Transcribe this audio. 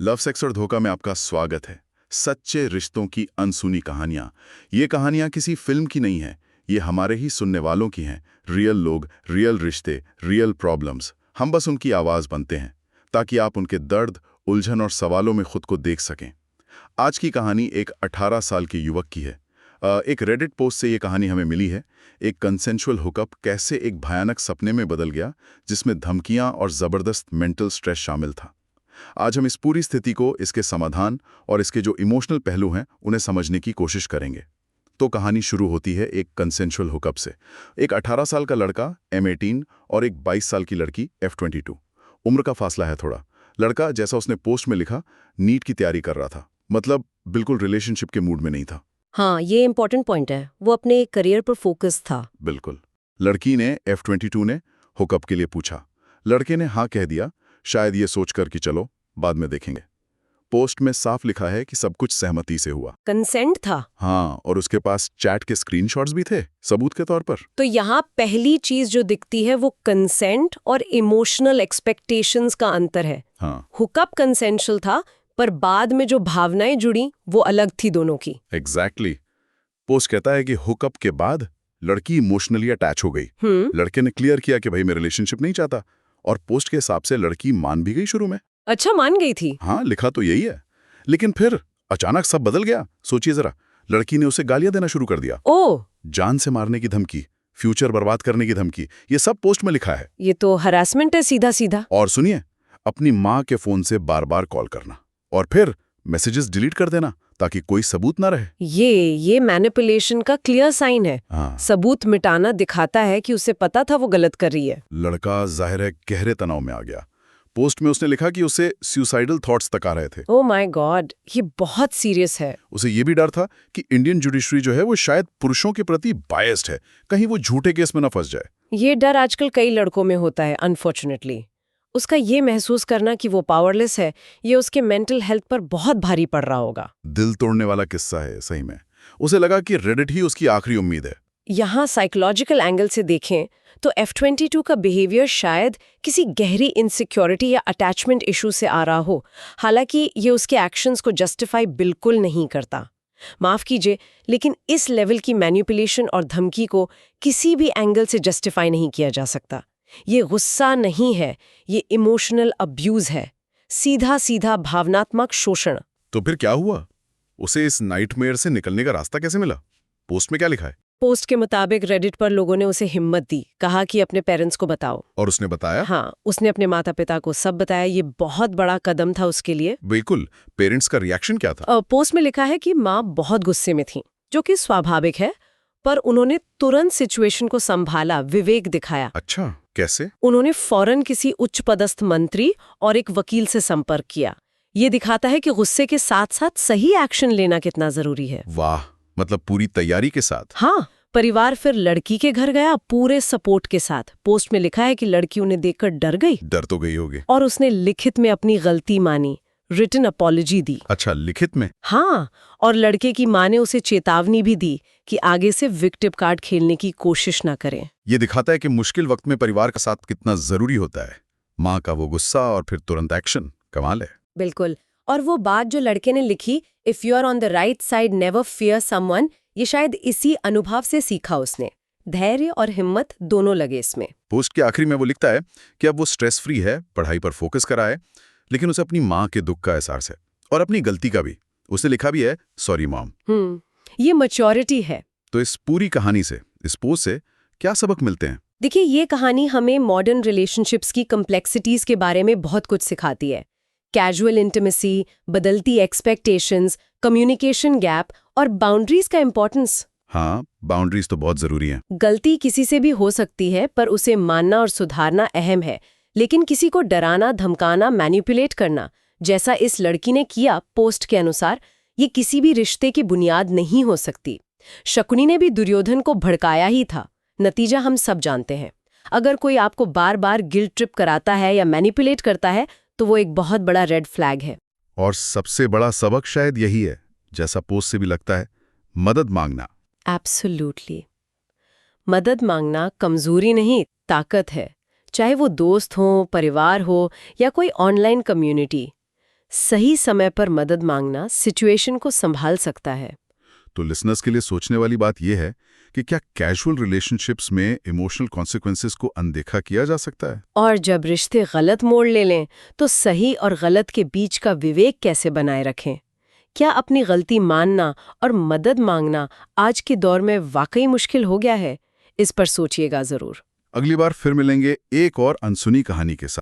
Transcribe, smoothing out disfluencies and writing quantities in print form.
Love sex और धोखा में आपका स्वागत है। सच्चे रिश्तों की अनसुनी कहानियां। ये कहानियां किसी फिल्म की नहीं है, ये हमारे ही सुनने वालों की हैं। रियल लोग, रियल रिश्ते, रियल प्रॉब्लम्स। हम बस उनकी आवाज बनते हैं ताकि आप उनके दर्द, उलझन और सवालों में खुद को देख सकें। आज की कहानी एक 18 साल के युवक की है। एक रेडिट पोस्ट से ये कहानी हमें मिली है। एक कंसेंशुअल हुकअप कैसे एक भयानक सपने में बदल गया, जिसमें धमकियां और जबरदस्त मेंटल स्ट्रेस शामिल था। आज हम इस पूरी स्थिति को, इसके समाधान और इसके जो इमोशनल पहलू हैं उन्हें समझने की कोशिश करेंगे। तो कहानी शुरू होती है एक कंसेंशुअल हुकअप से। एक 18 साल का लड़का M18 और एक 22 साल की लड़की F22। उम्र का फासला है थोड़ा। लड़का, जैसा उसने पोस्ट में लिखा, नीट की तैयारी कर रहा था। मतलब बिल्कुल रिलेशनशिप के मूड में नहीं था। हाँ, ये इम्पोर्टेंट पॉइंट है। वो अपने करियर पर फोकस था। बिल्कुल। लड़की ने, F22 ने, हुकअप के लिए पूछा। लड़के ने हाँ कह दिया, शायद ये सोचकर कि चलो बाद में देखेंगे। पोस्ट में साफ लिखा है कि सब कुछ सहमति से हुआ। कंसेंट था। हाँ, और उसके पास चैट के स्क्रीनशॉट्स भी थे सबूत के तौर पर। तो यहाँ पहली चीज जो दिखती है वो कंसेंट और इमोशनल एक्सपेक्टेशंस का अंतर है। हाँ, हुकअप कंसेंशुअल था, पर बाद में जो भावनाएं जुड़ी वो अलग थी दोनों की। एग्जैक्टली। पोस्ट कहता है कि हुकअप के बाद लड़की इमोशनली अटैच हो गई। लड़के ने क्लियर किया कि भाई मैं रिलेशनशिप नहीं चाहता, और पोस्ट के हिसाब से लड़की मान भी गई शुरू में। अच्छा, मान गई थी। हाँ, लिखा तो यही है। लेकिन फिर अचानक सब बदल गया। सोचिए जरा, लड़की ने उसे गालियां देना शुरू कर दिया। ओह, जान से मारने की धमकी, फ्यूचर बर्बाद करने की धमकी, ये सब पोस्ट में लिखा है। ये तो हरासमेंट है सीधा सीधा। और सुनिए, अपनी माँ के फोन से बार बार कॉल करना और फिर मैसेजेस डिलीट कर देना ताकि कोई सबूत ना रहे। ये मैनिपुलेशन का क्लियर साइन है। हाँ। सबूत मिटाना दिखाता है कि उसे पता था वो गलत कर रही है। लड़का जाहिर है गहरे तनाव में आ गया। पोस्ट में उसने लिखा कि उसे सुसाइडल थॉट्स तक आ रहे थे। ओह माय गॉड, ये बहुत सीरियस है। उसे ये भी डर था कि इंडियन जुडिशरी जो है वो शायद पुरुषों के प्रति बायस्ड है, कहीं वो झूठे केस में ना फंस जाए। ये डर आजकल कई लड़कों में होता है, अनफॉर्चुनेटली। उसका ये महसूस करना कि वो पावरलेस है, ये उसके मेंटल हेल्थ पर बहुत भारी पड़ रहा होगा। दिल तोड़ने वाला किस्सा है सही में। उसे लगा कि रेडिट ही उसकी आखिरी उम्मीद है। यहाँ साइकोलॉजिकल एंगल से देखें तो F22 का बिहेवियर शायद किसी गहरी इनसिक्योरिटी या अटैचमेंट इशू से आ रहा हो। हालांकि ये उसके एक्शंस को जस्टिफाई बिल्कुल नहीं करता। माफ कीजिए, लेकिन इस लेवल की मैनिपुलेशन और धमकी को किसी भी एंगल से जस्टिफाई नहीं किया जा सकता। ये गुस्सा नहीं है, ये इमोशनल अब्यूज है, सीधा सीधा भावनात्मक शोषण। तो फिर क्या हुआ? उसे इस नाइटमेयर से निकलने का रास्ता कैसे मिला? पोस्ट में क्या लिखा है? पोस्ट के मुताबिक रेडिट पर लोगों ने उसे हिम्मत दी, कहा कि अपने पेरेंट्स को बताओ। और उसने बताया? हाँ, उसने अपने माता पिता को सब बताया। ये बहुत बड़ा कदम था उसके लिए। बिल्कुल। पेरेंट्स का रिएक्शन क्या था? पोस्ट में लिखा है कि माँ बहुत गुस्से में थी, जो कि स्वाभाविक है, पर उन्होंने तुरंत सिचुएशन को संभाला, विवेक दिखाया। अच्छा, कैसे? उन्होंने फौरन किसी उच्च पदस्थ मंत्री और एक वकील से संपर्क किया। ये दिखाता है कि गुस्से के साथ साथ सही एक्शन लेना कितना जरूरी है। वाह, मतलब पूरी तैयारी के साथ। हाँ, परिवार फिर लड़की के घर गया पूरे सपोर्ट के साथ। पोस्ट में लिखा है कि लड़की उन्हें देखकर डर गई। डर तो गई होगी। और उसने लिखित में अपनी गलती मानी, रिटन अपॉलॉजी दी। अच्छा, लिखित में? हाँ, और लड़के की माँ ने उसे चेतावनी भी दी कि आगे से विक्टिम कार्ड खेलने की कोशिश ना करें। ये दिखाता है कि मुश्किल वक्त में परिवार का साथ कितना जरूरी होता है। माँ का वो गुस्सा और फिर तुरंत एक्शन, कमाल है। बिल्कुल। और वो बात जो लड़के ने लिखी, if you are on the right side never fear someone, ये शायद इसी अनुभव से सीखा उसने। धैर्य और हिम्मत दोनों लगे इसमें। पोस्ट के आखिरी में वो लिखता है कि अब वो स्ट्रेस फ्री है, पढ़ाई पर फोकस कराए, लेकिन उसे अपनी माँ के दुख का एहसास है और अपनी गलती का भी। उसने लिखा भी है, सॉरी मॉम। ये मैच्योरिटी है। तो इस पूरी कहानी से, इस पोस्ट से क्या सबक मिलते हैं? देखिए, ये कहानी हमें मॉडर्न रिलेशनशिप्स की कम्प्लेक्सिटीज के बारे में बहुत कुछ सिखाती है। कैजुअल इंटिमेसी, बदलती एक्सपेक्टेशंस, कम्युनिकेशन गैप और बाउंड्रीज का इम्पोर्टेंस। हाँ, बाउंड्रीज तो बहुत जरूरी हैं। गलती किसी से भी हो सकती है, पर उसे मानना और सुधारना अहम है। लेकिन किसी को डराना, धमकाना, मैनिपुलेट करना, जैसा इस लड़की ने किया पोस्ट के अनुसार, ये किसी भी रिश्ते की बुनियाद नहीं हो सकती। शकुनी ने भी दुर्योधन को भड़काया ही था। नतीजा हम सब जानते हैं। अगर कोई आपको बार बार गिल्ट ट्रिप कराता है या मैनिपुलेट करता है, तो वो एक बहुत बड़ा रेड फ्लैग है। और सबसे बड़ा सबक शायद यही है, जैसा पोस्ट से भी लगता है, मदद मांगना। एब्सोल्युटली। मदद मांगना कमजोरी नहीं, ताकत है। चाहे वो दोस्त हो, परिवार हो या कोई ऑनलाइन कम्युनिटी। सही समय पर मदद मांगना सिचुएशन को संभाल सकता है। तो लिसनर्स के लिए सोचने वाली बात यह है कि क्या कैजुअल रिलेशनशिप्स में इमोशनल कॉन्सिक्वेंसेस को अनदेखा किया जा सकता है? और जब रिश्ते गलत मोड़ ले लें तो सही और गलत के बीच का विवेक कैसे बनाए रखें? क्या अपनी गलती मानना और मदद मांगना आज के दौर में वाकई मुश्किल हो गया है? इस पर सोचिएगा जरूर। अगली बार फिर मिलेंगे एक और अनसुनी कहानी के साथ।